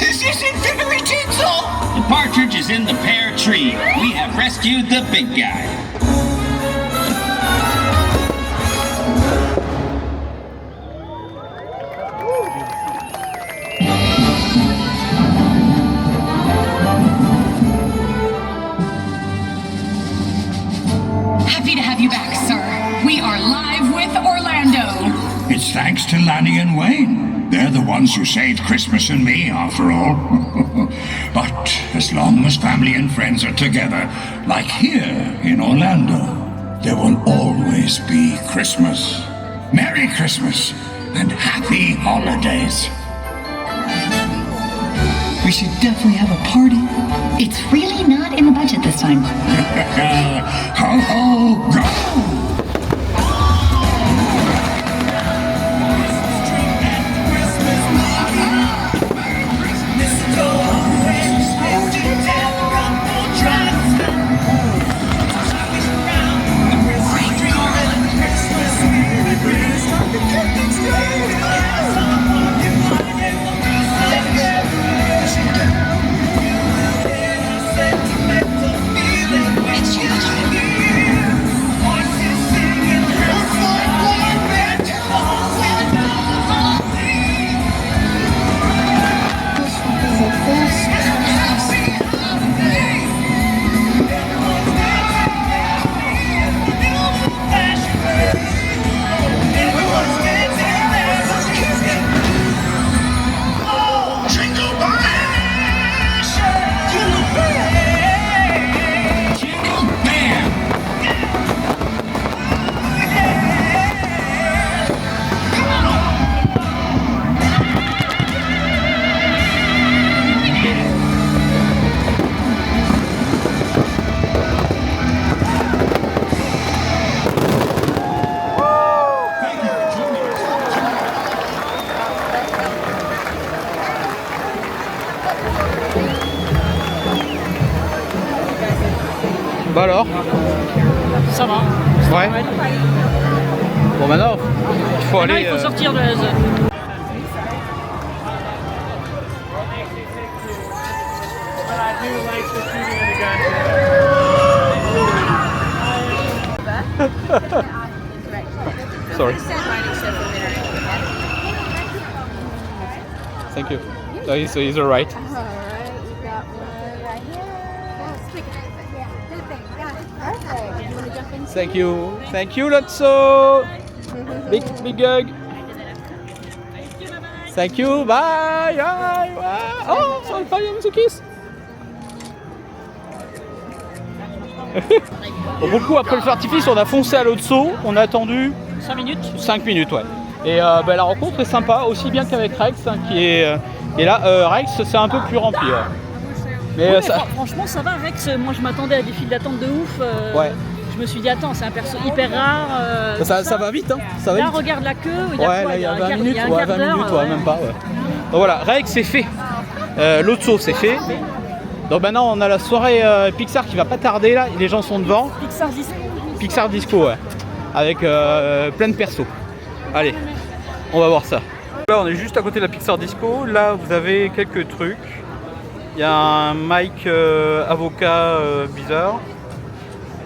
Is this Infinity Tinsel? The partridge is in the pear tree. We have rescued the big guy. Happy to have you back, sir. We are live with Orlando. It's thanks to Lanny and Wayne. They're the ones who saved Christmas and me, after all. But as long as family and friends are together, like here in Orlando, there will always be Christmas. Merry Christmas and happy holidays. We should definitely have a party. It's really not in the budget this time. Ho, ho, go! Christmas, Bah alors? Ça va. Ouais. Bon maintenant, il faut Maintenant, aller... il faut sortir de la zone. Sorry. Thank you. He's all right. Thank you, Lotso. Big hug. Thank you, bye. Oh, so I'm to kiss. Bon, beaucoup après le feu d'artifice, on a foncé à Lotso, on a attendu 5 minutes. 5 minutes, ouais. Et la rencontre est sympa, aussi bien qu'avec Rex, hein, qui est là. Rex, c'est un peu plus rempli. Ouais. Mais, Franchement, ça va, Rex. Moi, je m'attendais à des files d'attente de ouf. Ouais. Je me suis dit, attends, c'est un perso hyper rare. Ça va vite, hein. Ça va là, vite. regarde la queue. Il y a ouais, quoi, là, il y a 20 il minutes, y a un ouais, quart 20 d'heure, minutes, ouais, même pas. Ouais. Donc voilà, Rex, c'est fait. Lotso, c'est fait. Donc maintenant, on a la soirée Pixar qui va pas tarder là. Les gens sont devant. Pixar Disco. Pixar Disco, ouais. Avec plein de persos. Allez, on va voir ça. Là, on est juste à côté de la Pixar Disco. Là, vous avez quelques trucs. Il y a un Mike avocat bizarre.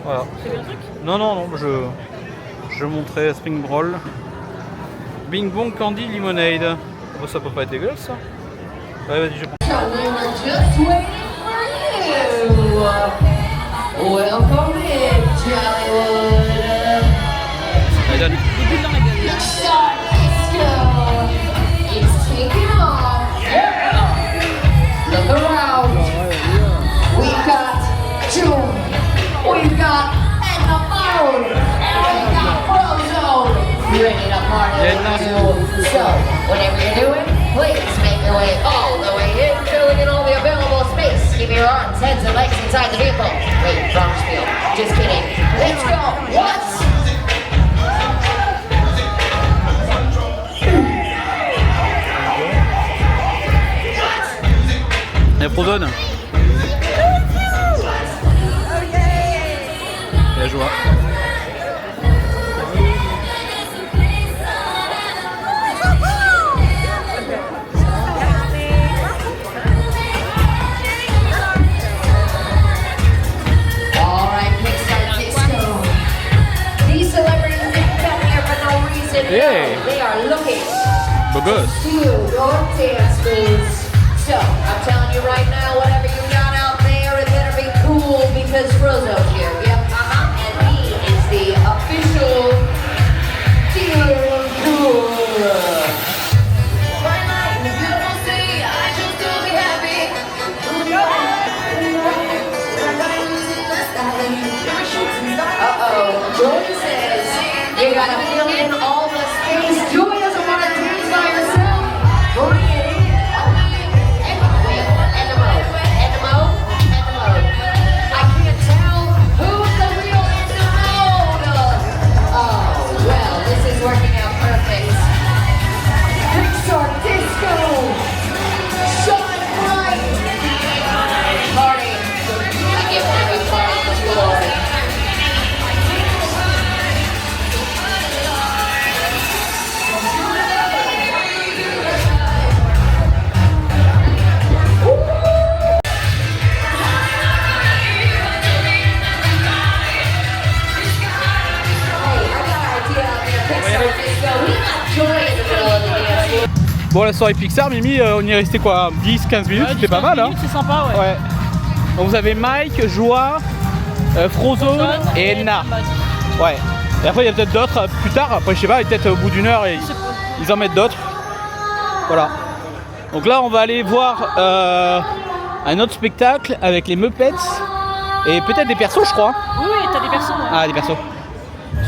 Voilà. C'est bien le truc? Non, je montrais Spring Roll. Bing Bong Candy Lemonade. Oh, ça peut pas être dégueulasse ça. Ouais, vas-y, je prends. Welcome in, Jollywood. Allez, donne. It's taking off. Look around. We've got June. We've got Edna Mode. And we've got Frozone. Ready to party with you. So, whatever you're doing, please make your way all the way in, filling in all the available space. Keep your arms, heads, and legs inside the vehicle. Wait, wrong spiel. Just kidding. Let's go. Once. Et Frozone. La joie. Yeah. They are looking Beau gosse. to your dance moves. So, I'm telling you right now, whatever you got out there, it better be cool because Frozo's here. Yep, and he is the official dealer of cool. Bright light in the beautiful sea, I shall still be happy. Uh-oh, Joey says you gotta fill in all the space. Joey doesn't want to dance by herself. Bring it in. I can't tell who's the real Endermode. Oh, well, this is working out perfect. Pixar Disco. Shine bright. Party. I give them a party for glory. Bon, la soirée Pixar, Mimi, on y est resté quoi, 10-15 minutes, c'était pas mal, hein. C'est sympa, ouais. Donc vous avez Mike, Joie, Frozone et Edna. Ouais. Et après il y a peut-être d'autres plus tard, après je sais pas, peut-être au bout d'une heure ils en mettent d'autres. Voilà. Donc là on va aller voir un autre spectacle avec les Muppets et peut-être des persos je crois. Oui, t'as des persos. Ouais. Ah, des persos.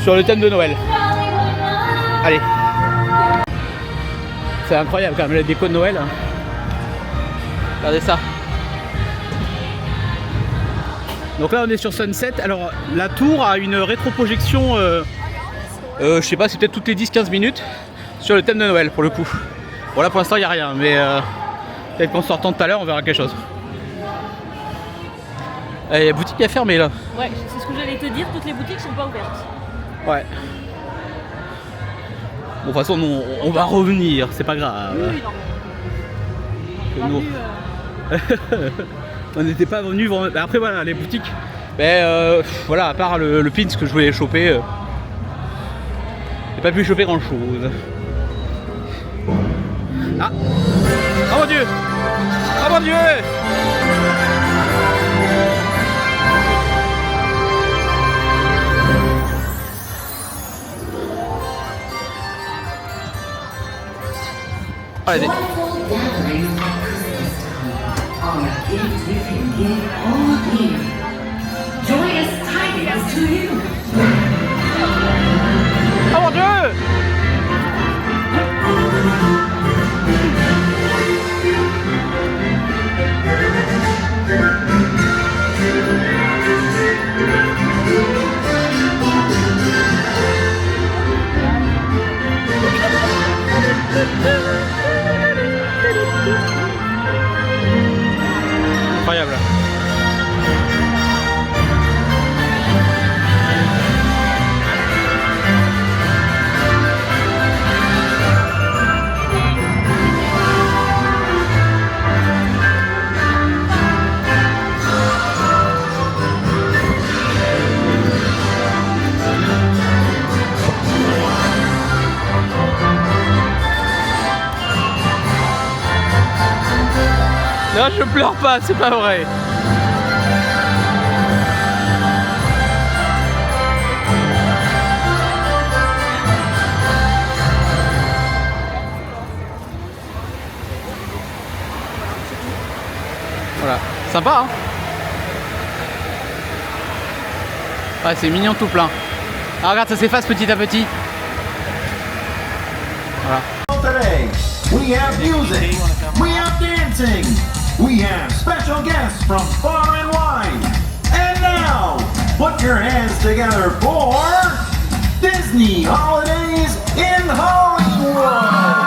Sur le thème de Noël. Allez. C'est incroyable quand même la déco de Noël. Regardez ça. Donc là on est sur Sunset. Alors la tour a une rétroprojection, je sais pas, c'est peut-être toutes les 10-15 minutes sur le thème de Noël pour le coup. Bon là pour l'instant il n'y a rien, mais peut-être qu'en sortant tout à l'heure on verra quelque chose. Il y a boutique à fermer là. Ouais, c'est ce que j'allais te dire, toutes les boutiques sont pas ouvertes. Ouais. Bon, de toute façon, nous, on va revenir, c'est pas grave. Oui, non. Nous- on n'était pas venus vendre. Après, voilà, les boutiques. Voilà, à part le pins que je voulais choper, j'ai pas pu choper grand chose. Ah! Oh mon dieu! Oh mon dieu! Allez. Joyful gatherings at Christmas time are gifts you can give all year. Joyous tidings to you. Oh mon dieu! Incroyable. Non, je pleure pas, c'est pas vrai. Voilà, sympa hein. Ouais, c'est mignon tout plein. Ah regarde, ça s'efface petit à petit. Voilà. Today, we have music, we have dancing, we have special guests from far and wide. And now, put your hands together for Disney Holidays in Hollywood.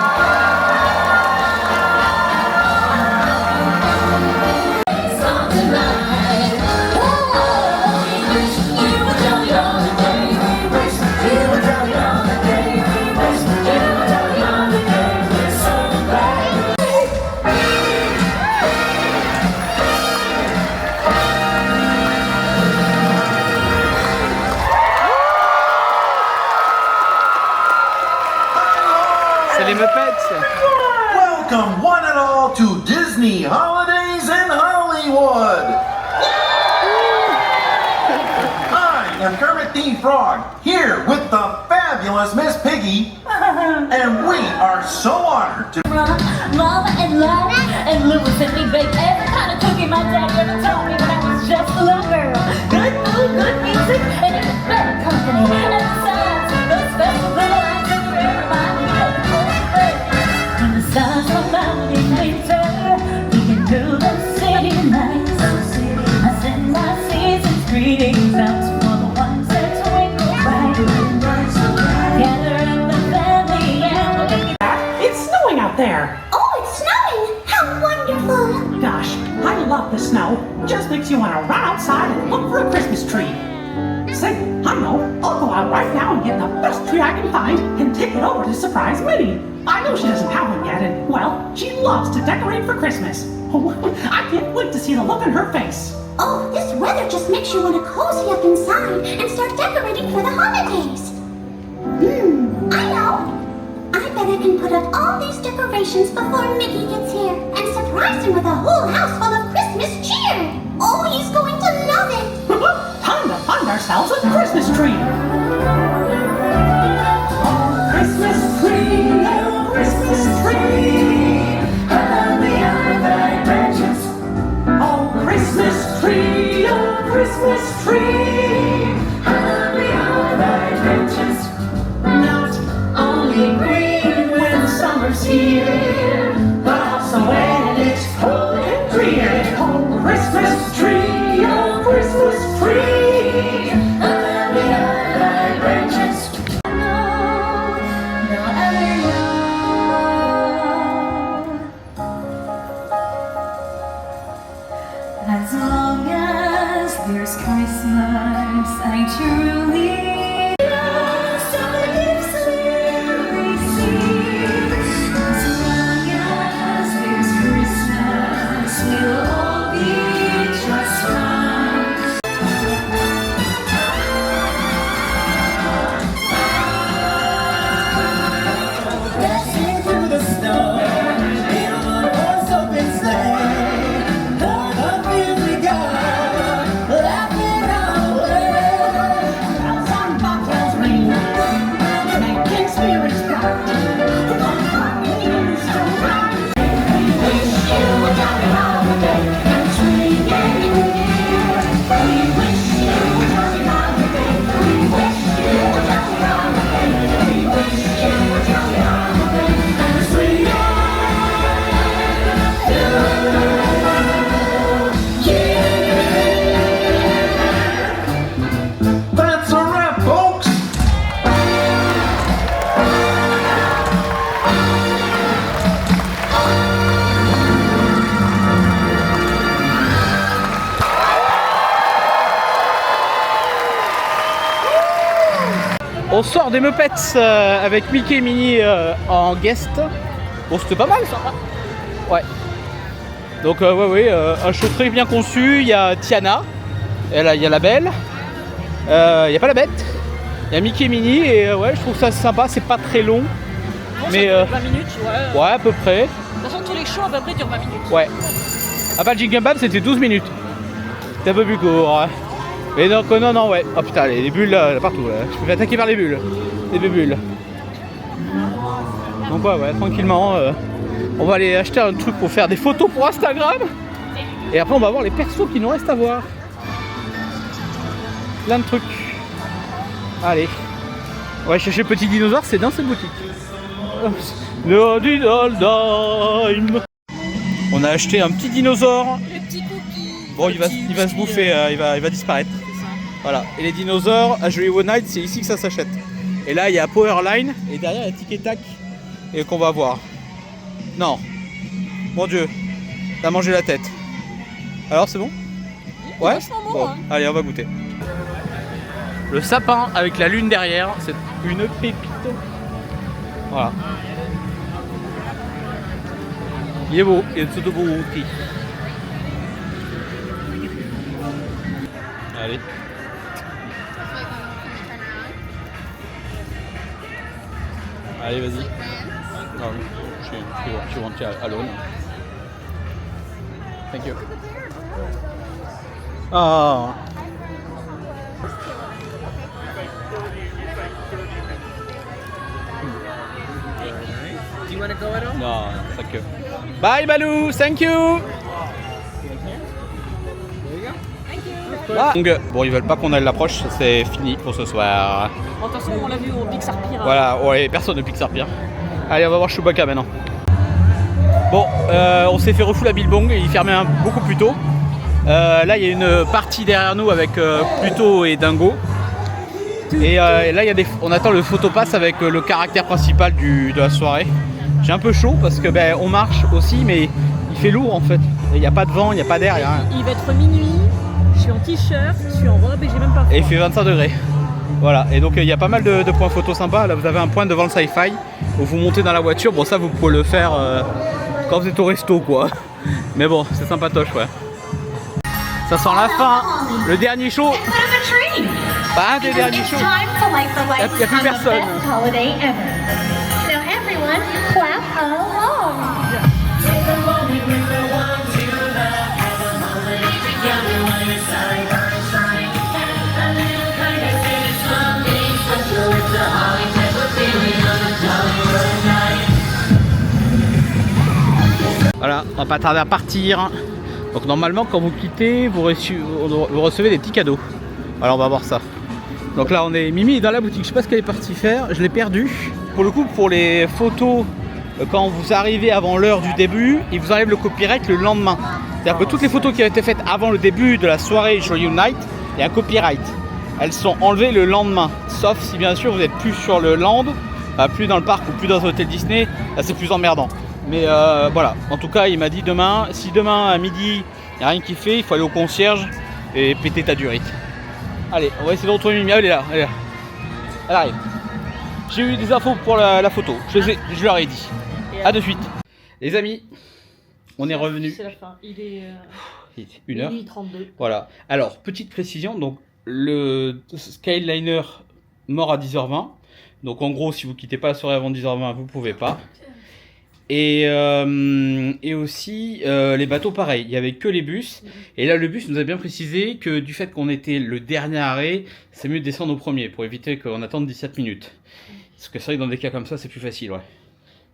C'est les Muppets. Welcome one and all to Disney Holidays in Hollywood. I am Kermit the Frog, here with the fabulous Miss Piggy, and we are so honored to Mama and Lana and Louis and me bake every kind of cookie my daddy ever told me when I was just a little girl. Good food, good music, and even better company. And besides, those special little lights in your air remind me of the cold spring. When the stars come out in winter, we can do the city nights. I send my season's greetings out to all the ones that twinkle bright. Gather up the family and we'll make it. It's snowing out there. Oh, it's snowing! How wonderful! Gosh, I love the snow. Just makes you want to run outside and look for a Christmas tree. Say, I know, I'll go out right now and get the best tree I can find and take it over to surprise Minnie. I know she doesn't have one yet, and, well, she loves to decorate for Christmas. Oh, I can't wait to see the look on her face. Oh, this weather just makes you want to cozy up inside and start decorating for the holidays. I know. I bet I can put up all these decorations before Mickey gets here and surprise him with a whole house full of Christmas cheer. Oh, he's going to love it. Time to find ourselves a Christmas tree. Oh, Christmas tree, oh, Christmas tree. Heavenly are thy branches. Oh, Christmas tree, oh, Christmas tree. Heavenly are thy branches. Not only green when summer's here, but also when it's cold and drear. Oh, Christmas tree, oh, Christmas tree. Heavenly are thy branches. As long as first Christmas I truly On sort des Muppets avec Mickey et Minnie en guest. Bon, c'était pas mal ça. Ouais. Donc un show très bien conçu. Il y a Tiana, il y a la Belle, il n'y a pas la Bête, il y a Mickey et Minnie et ouais, je trouve ça sympa. C'est pas très long, Bon, mais ça dure 20 minutes, ouais. ouais, à peu près. De toute façon, tous les shows à peu près durent 20 minutes. Ouais. Ah, pas le Jingle Bam, c'était 12 minutes. C'était un peu plus court. Ouais. Et donc, non, ouais. Oh putain, les bulles là, partout là. Je me fais attaquer par les bulles. Les bulles. Donc, ouais, tranquillement. On va aller acheter un truc pour faire des photos pour Instagram. Et après, on va voir les persos qui nous restent à voir. Plein de trucs. Allez. On va chercher le petit dinosaure, c'est dans cette boutique. Le dinosaure. On a acheté un petit dinosaure. Le petit cookie. Bon, il va se bouffer, il va disparaître. Voilà. Et les dinosaures à Hollywood Night, c'est ici que ça s'achète. Et là, il y a Powerline et derrière, il y a Tic et Tac et qu'on va voir. Non. Mon Dieu. T'as mangé la tête. Alors, c'est bon? Ouais. Bon. Allez, on va goûter. Le sapin avec la lune derrière, c'est une pépite. Voilà. Il est beau, il est tout beau aussi. Allez. Allez, vas-y. Non, she want you alone. Thank you. Oh. Do you want to go at all? Non, thank you. Bye Balou, thank you. Donc, bon, ils veulent pas qu'on aille l'approche, c'est fini pour ce soir. Bon, de toute façon, on l'a vu au Pixar Pier. Voilà, ouais, personne ne Pixar Pier. Allez, on va voir Chewbacca maintenant. Bon, on s'est fait refouler à Billabong, il fermait beaucoup plus tôt. Là, il y a une partie derrière nous avec Pluto et Dingo. Et là, on attend le photopass avec le caractère principal de la soirée. J'ai un peu chaud parce que on marche aussi, mais il fait lourd en fait. Il n'y a pas de vent, il n'y a pas d'air, il n'y a rien. Il va être minuit. Je suis en t-shirt, je suis en robe et j'ai même pas froid. Et il fait 25 degrés. Voilà, et donc il y a pas mal de points photos sympas. Là, vous avez un point devant le Sci-Fi où vous montez dans la voiture. Bon, ça, vous pouvez le faire quand vous êtes au resto, quoi. Mais bon, c'est sympatoche, ouais. Ça sent la fin, le dernier show. Pas un des derniers shows. Il n'y a plus personne. Voilà, on va pas tarder à partir. Donc normalement quand vous quittez, vous recevez des petits cadeaux. Alors on va voir ça. Donc là on est Mimi est dans la boutique, je sais pas ce qu'elle est partie faire, je l'ai perdue. Pour le coup, pour les photos, quand vous arrivez avant l'heure du début, ils vous enlèvent le copyright le lendemain. C'est-à-dire que toutes les photos qui ont été faites avant le début de la soirée Joyeux Night, il y a un copyright. Elles sont enlevées le lendemain. Sauf si bien sûr vous n'êtes plus sur le land, plus dans le parc ou plus dans un hôtel Disney, là c'est plus emmerdant. Mais voilà, en tout cas il m'a dit demain, si demain à midi il n'y a rien qui fait, il faut aller au concierge et péter ta durite. Allez, on va essayer de retrouver Mimi. Elle est là, elle est là. Elle arrive. J'ai eu des infos pour la photo, je leur ai dit. A de suite. Les amis, on est revenu. C'est la fin, il est 1h. 32. Voilà. Alors, petite précision, donc le Skyliner mort à 10h20. Donc en gros, si vous quittez pas la soirée avant 10h20, vous pouvez pas. Et aussi les bateaux pareil, il y avait que les bus. Et là le bus nous a bien précisé que du fait qu'on était le dernier arrêt, c'est mieux de descendre au premier pour éviter qu'on attende 17 minutes. Parce que c'est vrai que dans des cas comme ça c'est plus facile, ouais.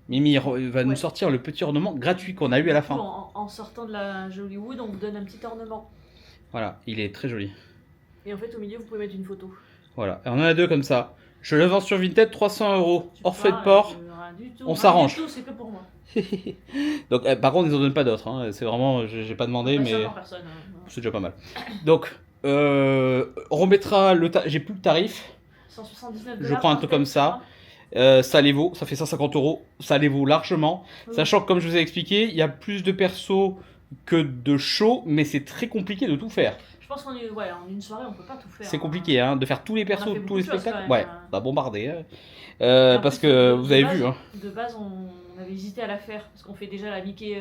Mimi va nous sortir le petit ornement gratuit qu'on a eu à la fin. En sortant de la Jollywood, on vous donne un petit ornement. Voilà, il est très joli. Et en fait au milieu vous pouvez mettre une photo. Voilà, et on en a deux comme ça. Je le vends sur Vinted 300 €, hors frais de port. On s'arrange. C'est que pour moi. Donc, par contre, ils en donnent pas d'autres. Hein. C'est vraiment, j'ai pas demandé, mais c'est déjà pas mal. Donc, on remettra le. J'ai plus le tarif. 179 $. Je crois un truc comme ça. Ça les vaut. Ça fait 150 €. Ça les vaut largement. Oui. Sachant que, comme je vous ai expliqué, il y a plus de persos que de shows, mais c'est très compliqué de tout faire. Je pense qu'en une soirée, on peut pas tout faire. C'est compliqué, hein, de faire tous les persos, tous les spectacles. Ouais, on a bombardé. Hein. Parce que vous avez vu. Hein. De base, on avait hésité à la faire, parce qu'on fait déjà la Mickey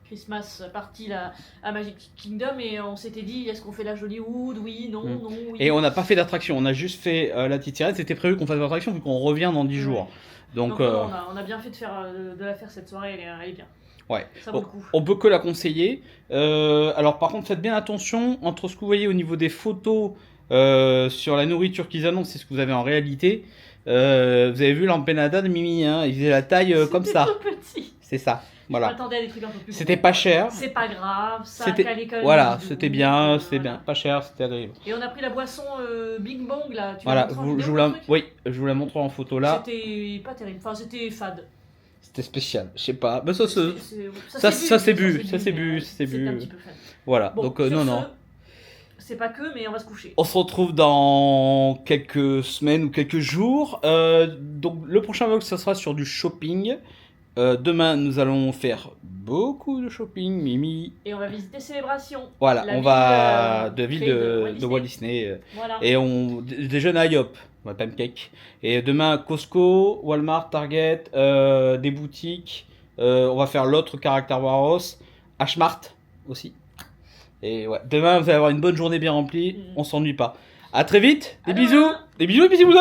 Christmas party là, à Magic Kingdom, et on s'était dit, est-ce qu'on fait la Jollywood? Oui, non, non, oui. Et on n'a pas fait d'attraction, on a juste fait la petite sirène. C'était prévu qu'on fasse l'attraction, vu qu'on revient dans 10 jours. Donc on a bien fait de la faire cette soirée, elle est bien. Ouais, ça vaut le coup. On peut que la conseiller. Alors par contre, faites bien attention entre ce que vous voyez au niveau des photos sur la nourriture qu'ils annoncent et ce que vous avez en réalité. Vous avez vu l'empanada de Mimi, hein, il faisait la taille comme ça. C'est ça, voilà. Je m'attendais à des trucs un peu plus C'était pas cher. C'est pas grave, ça calait quand même. Voilà, c'était bien, c'était bien, pas cher, c'était agréable. Et on a pris la boisson Bing Bong là. Voilà, je vous la montrerai en photo là. C'était pas terrible, enfin c'était fade. C'était spécial, je sais pas. Mais ça c'est bu. Voilà, bon, donc non. C'est pas que, mais on va se coucher. On se retrouve dans quelques semaines ou quelques jours. Donc le prochain vlog, ça sera sur du shopping. Demain, nous allons faire beaucoup de shopping, Mimi. Et on va visiter Célébration. Voilà, on va de Walt Disney. Voilà. Et on déjeune à IOP, Pancake. Et demain, Costco, Walmart, Target, des boutiques. On va faire l'autre Character Warehouse, H-Mart aussi. Et ouais, demain, vous allez avoir une bonne journée bien remplie. On s'ennuie pas. À très vite. Des bisous. Des bisous et bisous.